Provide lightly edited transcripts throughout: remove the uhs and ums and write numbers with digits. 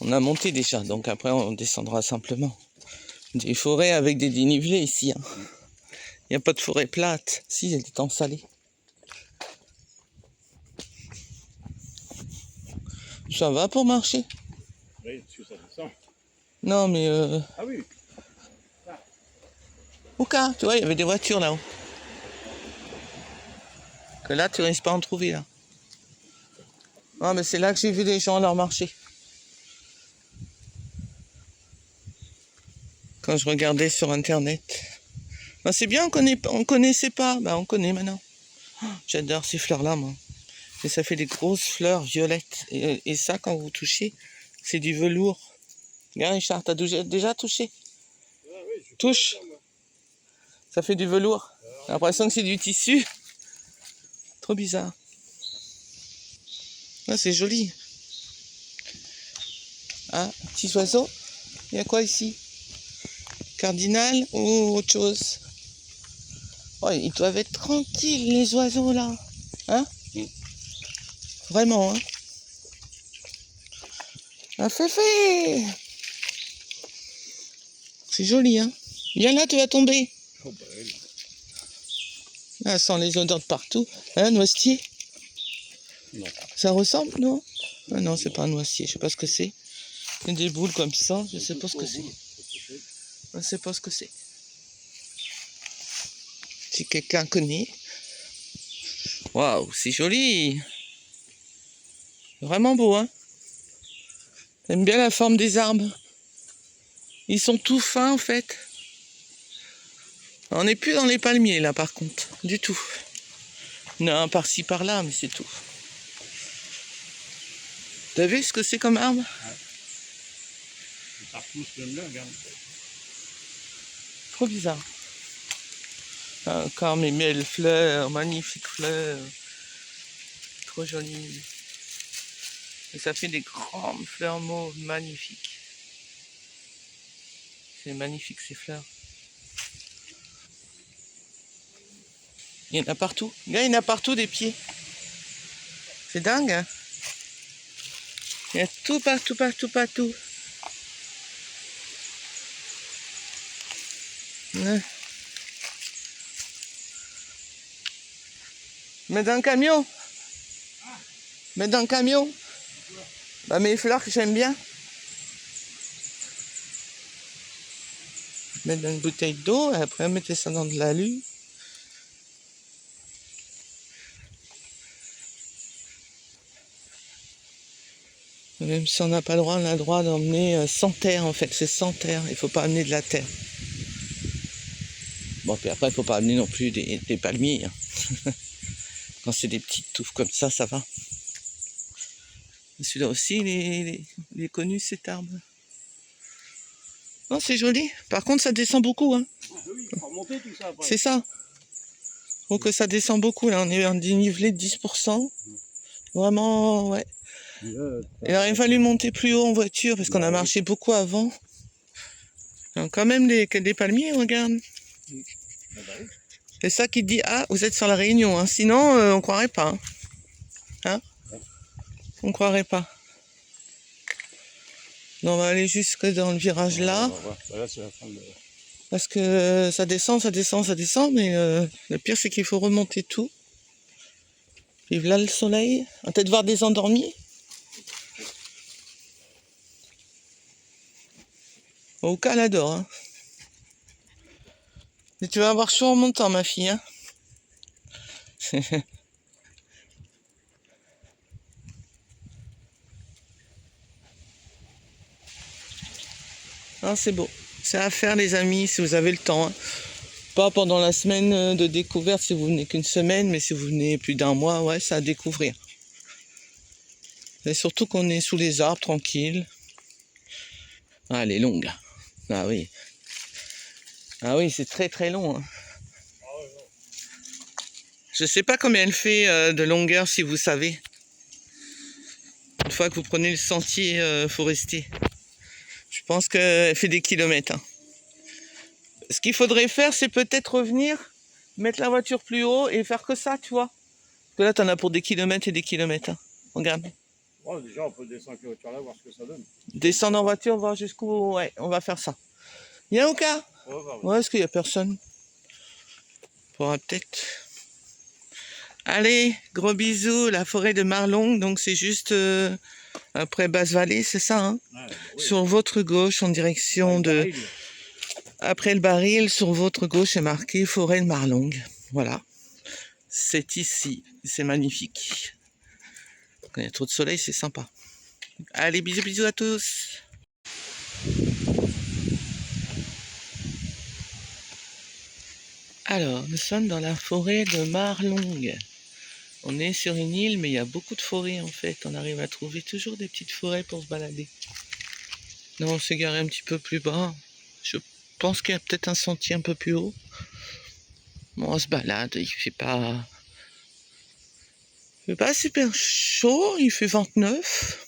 On a monté déjà, donc après on descendra simplement. Des forêts avec des dénivelés ici. Hein. Il n'y a pas de forêt plate. Si, il y a des temps salés. Ça va pour marcher? Oui, parce que ça descend. Non, mais... Ah oui. Au cas, tu vois, il y avait des voitures là-haut. Que là, tu risques pas en trouver, là. Ah, mais c'est là que j'ai vu les gens à leur marché. Quand je regardais sur Internet. Ben, c'est bien, on connaissait pas. Ben, on connaît maintenant. Oh, j'adore ces fleurs-là, moi. Et ça fait des grosses fleurs violettes. Et ça, quand vous touchez, c'est du velours. Regarde, Richard, t'as déjà touché? Ah oui, je Touche. Ça fait du velours. J'ai l'impression que c'est du tissu. Trop bizarre. Ah, c'est joli. Ah, petits oiseaux. Il y a quoi ici? Cardinal ou autre chose? Oh, ils doivent être tranquilles, les oiseaux, là. Hein? Vraiment, hein? Un féfé! C'est joli, hein? Viens là, tu vas tomber. Oh, bah, oui. Ah, sans les odeurs de partout. Hein, noisetier? Non. Ça ressemble, non? Ah non, c'est pas un noisetier, je sais pas ce que c'est. C'est des boules comme ça, je sais pas ce que c'est. Je sais pas ce que c'est. Si quelqu'un connaît. Waouh, c'est joli! Vraiment beau, hein? J'aime bien la forme des arbres. Ils sont tout fins, en fait. On n'est plus dans les palmiers, là, par contre. Du tout. Non, par-ci, par-là, mais c'est tout. T'as vu ce que c'est comme arbre? Partout, ce là, regarde. Trop bizarre. Ah, encore mes belles fleurs, magnifiques fleurs. Trop jolies. Et ça fait des grandes fleurs mauves magnifiques. C'est magnifique ces fleurs. Il y en a partout. Là, il y en a partout des pieds. C'est dingue, hein? Il y a tout partout, partout, partout. Ouais. Mets dans le camion. Mets dans le camion. Bah, mes fleurs que j'aime bien. Mettre dans une bouteille d'eau et après mettez ça dans de l'alu. Même si on n'a pas le droit, on a le droit d'emmener sans terre en fait. C'est sans terre. Il faut pas amener de la terre. Bon, puis après, il faut pas amener non plus des palmiers. Hein. Quand c'est des petites touffes comme ça va. Celui-là aussi, il est connu cet arbre. Non, c'est joli. Par contre, ça descend beaucoup. Hein. Ah oui, il faut remonter tout ça après. C'est ça. Donc ça descend beaucoup. Là, on est en dénivelé de 10%. Vraiment, ouais. Il aurait fallu monter plus haut en voiture parce qu'on a marché beaucoup avant. Donc, quand même des palmiers, regarde. C'est ça qui te dit, ah, vous êtes sur la Réunion. Hein. Sinon, on croirait pas. Hein, on croirait pas. Donc, on va aller jusque dans le virage là. Là, c'est la fin de... Parce que ça descend, mais le pire c'est qu'il faut remonter tout. Vive là le soleil. On va peut-être voir des endormis. Au cas, elle adore. Hein. Mais tu vas avoir chaud en montant, ma fille. Hein. Ah, c'est beau. C'est à faire, les amis, si vous avez le temps. Hein. Pas pendant la semaine de découverte, si vous venez qu'une semaine, mais si vous venez plus d'un mois, ouais, c'est à découvrir. Et surtout qu'on est sous les arbres, tranquille. Ah, elle est longue. Ah oui. Ah oui, c'est très très long. Hein. Je sais pas combien elle fait de longueur, si vous savez. Une fois que vous prenez le sentier forestier. Je pense qu'elle fait des kilomètres. Hein. Ce qu'il faudrait faire, c'est peut-être revenir, mettre la voiture plus haut et faire que ça, tu vois. Parce que là, t'en as pour des kilomètres et des kilomètres. Hein. Regarde. Ouais, déjà, on peut descendre avec la voiture là, voir ce que ça donne. Descendre en voiture, voir jusqu'où... Ouais, on va faire ça. Y'a au cas? Ouais, va, Ouais, est-ce qu'il y a personne? Pourra peut-être... Allez, gros bisous, la forêt de Marlong, donc c'est juste après Basse-Vallée, c'est ça, hein? Ouais, bah oui. Sur votre gauche, en direction de... Après le baril, sur votre gauche est marqué forêt de Marlong. Voilà. C'est ici, c'est magnifique. Quand il y a trop de soleil, c'est sympa. Allez, bisous, bisous à tous. Alors, nous sommes dans la forêt de Marlong. On est sur une île, mais il y a beaucoup de forêts en fait. On arrive à trouver toujours des petites forêts pour se balader. Là, on s'est garé un petit peu plus bas. Je pense qu'il y a peut-être un sentier un peu plus haut. Bon, on se balade, il fait pas super chaud, il fait 29.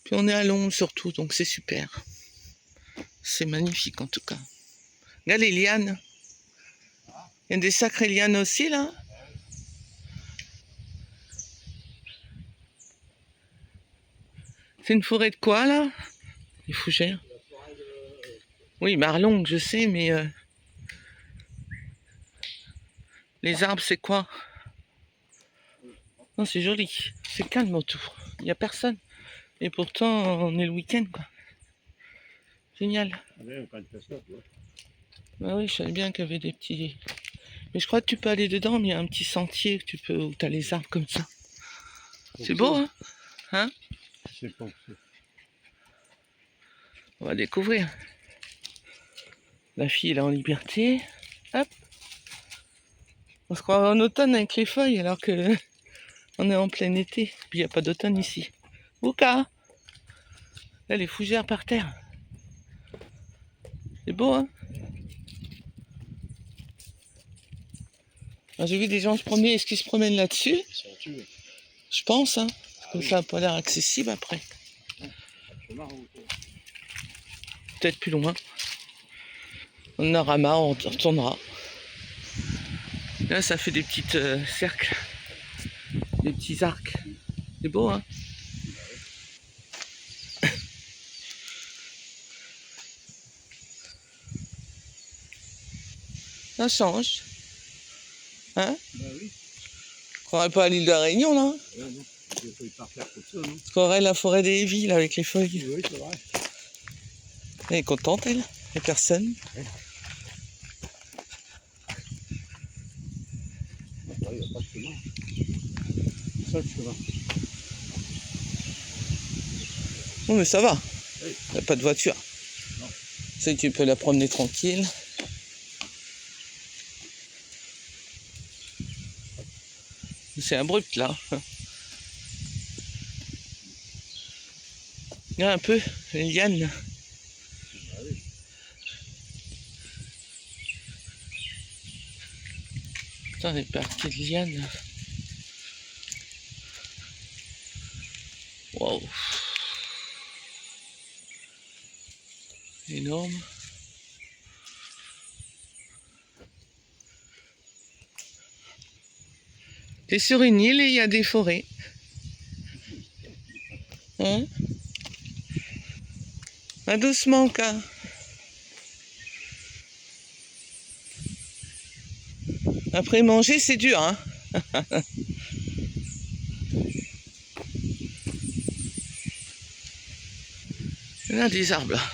Puis on est à l'ombre surtout, donc c'est super. C'est magnifique en tout cas. Regarde les lianes. Il y a des sacrées lianes aussi là. C'est une forêt de quoi là? Les fougères. Oui, Marlong, je sais, mais les arbres c'est quoi? Non, c'est joli. C'est calme autour. Il n'y a personne. Et pourtant, on est le week-end, quoi. Génial. Ouais, quand il fait ça, tu vois. Bah oui, je savais bien qu'il y avait des petits... Mais je crois que tu peux aller dedans, mais il y a un petit sentier que tu peux, où tu as les arbres comme ça. C'est beau, hein? Hein? Je sais pas où c'est. On va découvrir. La fille, elle est en liberté. Hop. On se croit en automne avec les feuilles, alors que on est en plein été. Puis il n'y a pas d'automne ici. Ouka! Là, les fougères par terre. C'est beau, hein? J'ai vu des gens se promener. Est-ce qu'ils se promènent là-dessus? C'est un tueur. Je pense, hein. Comme ça n'a pas l'air accessible après. C'est marrant. Peut-être plus loin. On en aura marre, on retournera. Là, ça fait des petites cercles. Des petits arcs. C'est beau, hein? Ça change. Hein? Bah oui. On croirait pas à l'île de la Réunion, là. Ouais, non. Il faut pas faire comme ça, non? On croirait la forêt des Hévis, là, avec les feuilles. Oui, c'est vrai. Elle est contente, elle. Il n'y a personne. Ouais. Il n'y a pas de chemin. C'est ça le chemin. Bon, mais ça va. Oui. Il n'y a pas de voiture. Non. Tu sais, tu peux la promener tranquille. C'est abrupt, là. Regarde un peu, les lianes. Ah oui. Putain, les parquets de lianes. Waouh. Énorme. T'es sur une île et il y a des forêts. Hein? Va doucement, cas. Après manger, c'est dur, hein? Il y a des arbres, là.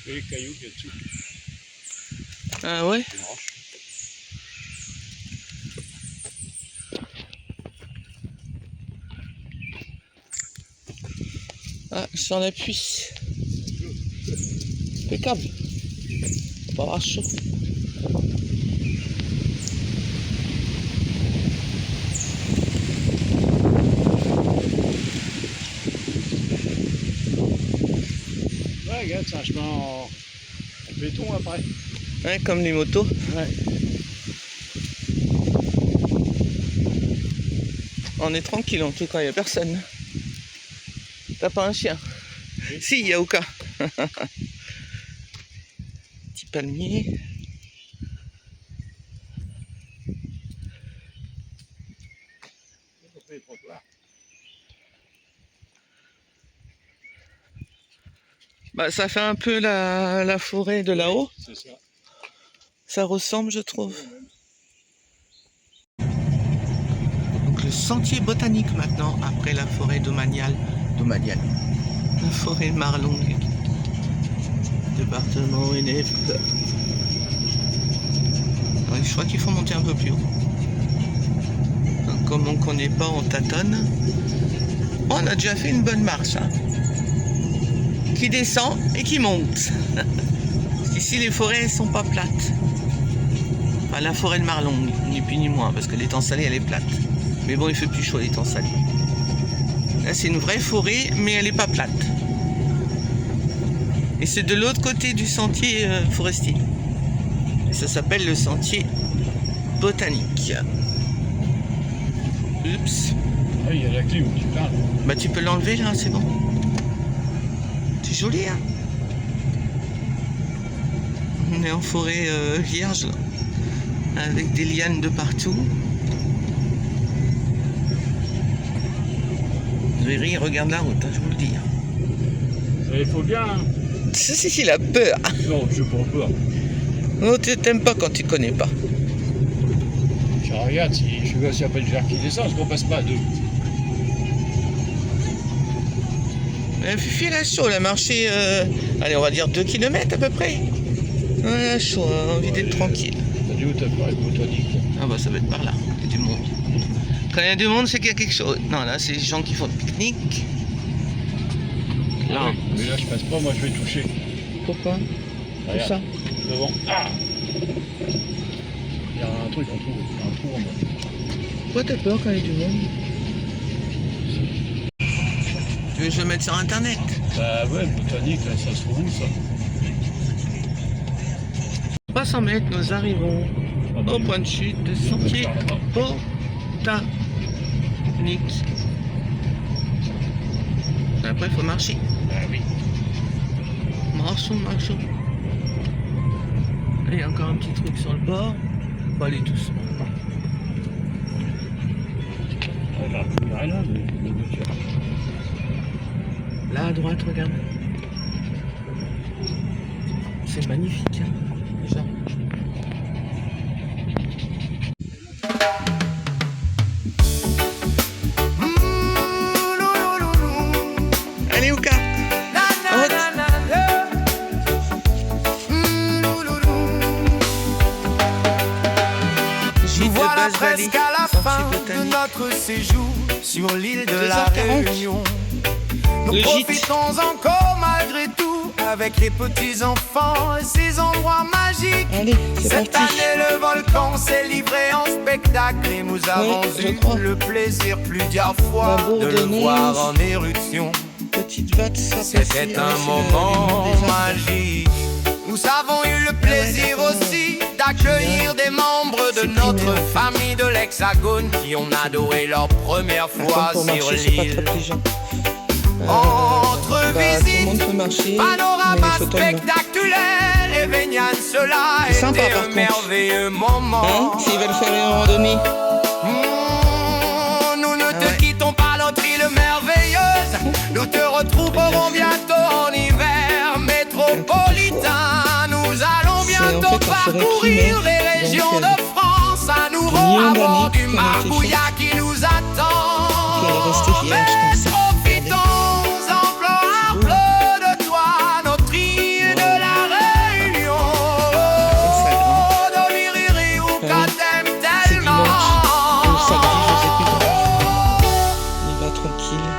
Et les cailloux qu'il y a dessus. Ah ouais? C'est une roche. Ah, sur la puce. Impeccable. On va avoir chaud. Ouais, regarde, c'est un chemin en béton après. Ouais, comme les motos. Ouais. On est tranquille, en tout cas, il n'y a personne. T'as pas un chien? Oui. Si, il y a Ouka. Petit palmier. On fait les trottoirs. Bah, ça fait un peu la forêt de là-haut. C'est ça. Ça ressemble, je trouve. Donc le sentier botanique maintenant, après la forêt domaniale. La forêt Marlongue. Département Enef. Ouais, je crois qu'il faut monter un peu plus haut. Donc, comme on ne connaît pas, on tâtonne. On a déjà fait une bonne marche. Hein. Qui descend et qui monte. Parce qu'ici, les forêts ne sont pas plates. Enfin, la forêt de Marlongue, ni plus ni moins, parce que l'étang salé, elle est plate. Mais bon, il fait plus chaud l'étang salé. Là, c'est une vraie forêt, mais elle n'est pas plate. Et c'est de l'autre côté du sentier forestier. Et ça s'appelle le sentier botanique. Oups. Ah, il y a la clim, tu parles. Bah tu peux l'enlever là, c'est bon. C'est joli hein. On est en forêt vierge là. Avec des lianes de partout. Riri regarde la route, hein, je vous le dis. Il faut bien. Hein. Si, il a peur. Non, je n'ai pas peur. Non, tu t'aimes pas quand tu connais pas. Je regarde, si je veux s'il n'y a pas de verre qui descend, parce qu'on passe pas à deux. Fifi, elle a chaud, elle a marché, allez, on va dire 2 km à peu près. Elle a chaud, elle a envie d'être tranquille. T'as dit où t'as parlé botanique? Ah bah ça va être par là, il y a du monde. Quand il y a du monde, c'est qu'il y a quelque chose. Non, là, c'est les gens qui font le pique-nique. Là. Oui, mais là, je passe pas, moi, je vais toucher. Pourquoi? Tout ça. Devant. Ah, il y a un truc en dessous, un trou en bas. Pourquoi t'as peur quand il y a du monde? Tu veux que je le mette sur internet? Bah ouais, botanique, là, ça se trouve où ça? 300 mètres, nous arrivons au point de chute de sentier botanique. Après, il faut marcher. Ah oui. Marchons. Il y a encore un petit truc sur le bord. On va aller doucement. Regarde, il n'y a rien là, mais voiture. Là à droite, regarde. C'est magnifique, hein, déjà. Allez, Ouka. Nous voilà presque à la fin de notre séjour sur l'île de la Réunion. Nous profitons encore malgré tout avec les petits-enfants et ces endroits magiques. Allez, c'est Cette parti. année, le volcan s'est livré en spectacle et nous avons eu le plaisir plusieurs fois de le voir en éruption. Petite vague, ça C'était un moment magique. Nous avons eu le plaisir aussi d'accueillir des membres de notre famille de l'Hexagone qui ont adoré leur première fois sur l'île. Entre visites, panorama spectaculaire et baignade, cela était un merveilleux moment. Hein, s'ils veulent faire une randonnée. Nous ne te quittons pas, notre île merveilleuse. Nous te retrouverons bientôt en hiver métropolitain. Nous allons bientôt parcourir les régions de France à nouveau à bord du Marbouillat qui nous attend. Mais profitons en fleur à fleur de toi, notre île de la Réunion. De l'Iriri ou qu'à t'aime tellement. Il va tranquille.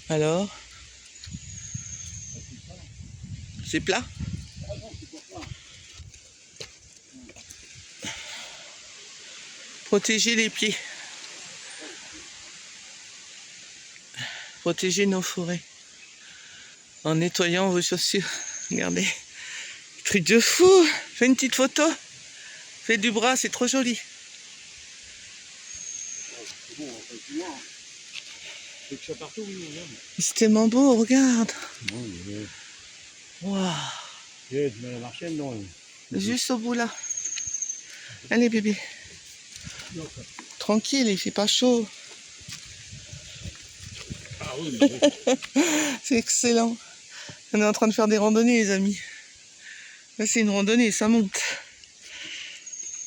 Alors? C'est plat? Protéger les pieds. Protéger nos forêts. En nettoyant vos chaussures. Regardez. Truc de fou. Fais une petite photo. Fais du bras, c'est trop joli. Bon, on fait plus loin. C'est que ça partout, oui, regarde. C'est tellement beau, regarde. Ouais. Waouh. Tu mets la marcher, non. Juste au bout là. Allez bébé. Tranquille, il fait pas chaud. Ah oui, mais C'est excellent. On est en train de faire des randonnées, les amis. Là, c'est une randonnée, ça monte.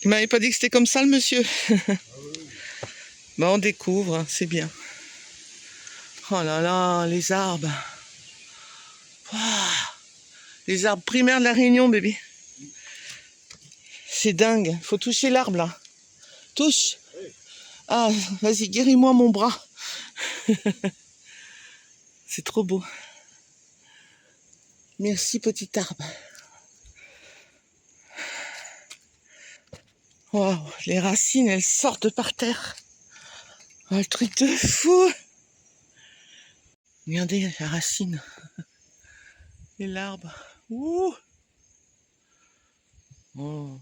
Il m'avait pas dit que c'était comme ça, le monsieur. Bah, on découvre, hein, c'est bien. Oh là là, les arbres. Waouh. Les arbres primaires de la Réunion, bébé. C'est dingue. Faut toucher l'arbre, là. Touche. Ah, vas-y, guéris-moi mon bras. C'est trop beau. Merci, petit arbre. Waouh, les racines, elles sortent par terre. Oh, le truc de fou. Regardez la racine. Et l'arbre. Ouh. Oh.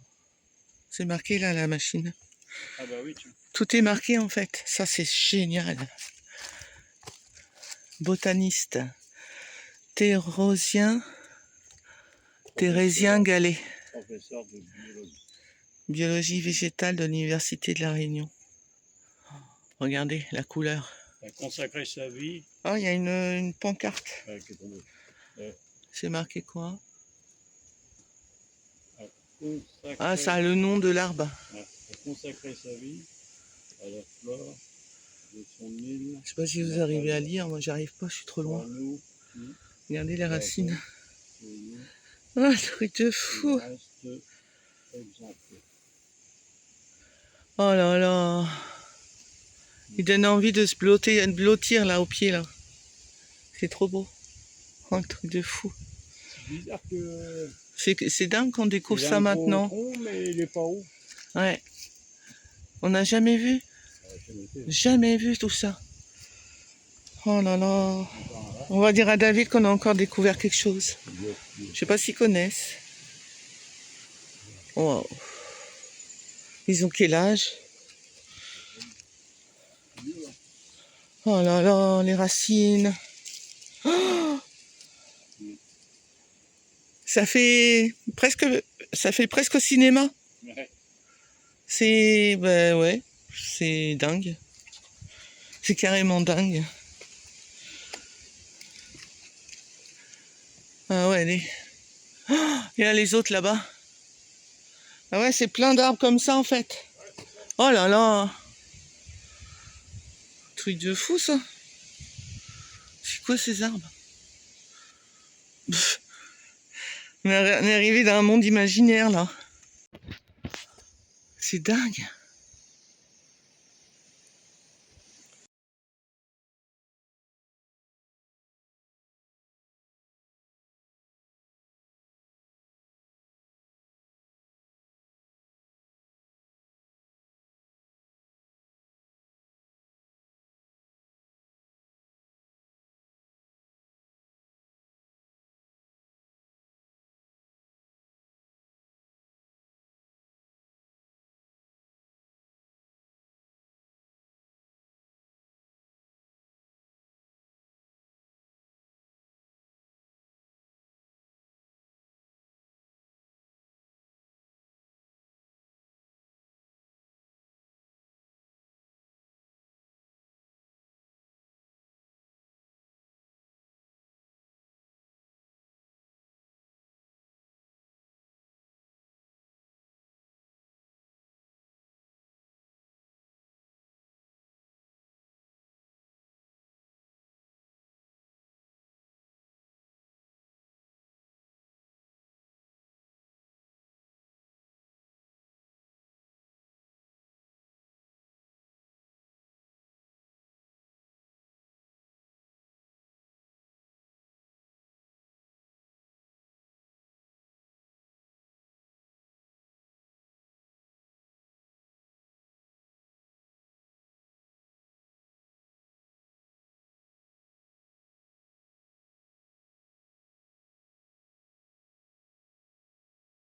C'est marqué là, la machine. ah bah oui, tiens. Tout est marqué en fait. Ça, c'est génial. Botaniste. Thérésien Gallet. Professeur de biologie. Biologie végétale de l'Université de La Réunion. Regardez la couleur. Il a consacré sa vie. Oh, il y a une pancarte. Qui est tombée. C'est marqué quoi? Consacré, Ah, ça a le nom de l'arbre. a consacré sa vie à la flore de son île. Je sais pas si vous arrivez à lire. Moi, j'arrive pas, je suis trop loin. Pour nous, Regardez les racines. qui Ah, le truc de fou. reste exempté. Oh là là. Il donne envie de se blottir là au pied là. C'est trop beau. Oh, le truc de fou. C'est bizarre que. C'est dingue qu'on découvre il a ça un gros maintenant. tronc, mais il est pas haut. Ouais. On n'a jamais vu. Jamais vu tout ça. Oh là là. On va dire à David qu'on a encore découvert quelque chose. Je sais pas s'ils connaissent. Wow. Ils ont quel âge? Oh là là, les racines. Oh, ça fait presque cinéma. Ouais. C'est, ben ouais, c'est dingue. C'est carrément dingue. Ah ouais, il y a les autres là-bas. Ah ouais, c'est plein d'arbres comme ça en fait. Oh là là. Truc de fou ça. C'est quoi ces arbres? Pff. On est arrivé dans un monde imaginaire là. C'est dingue.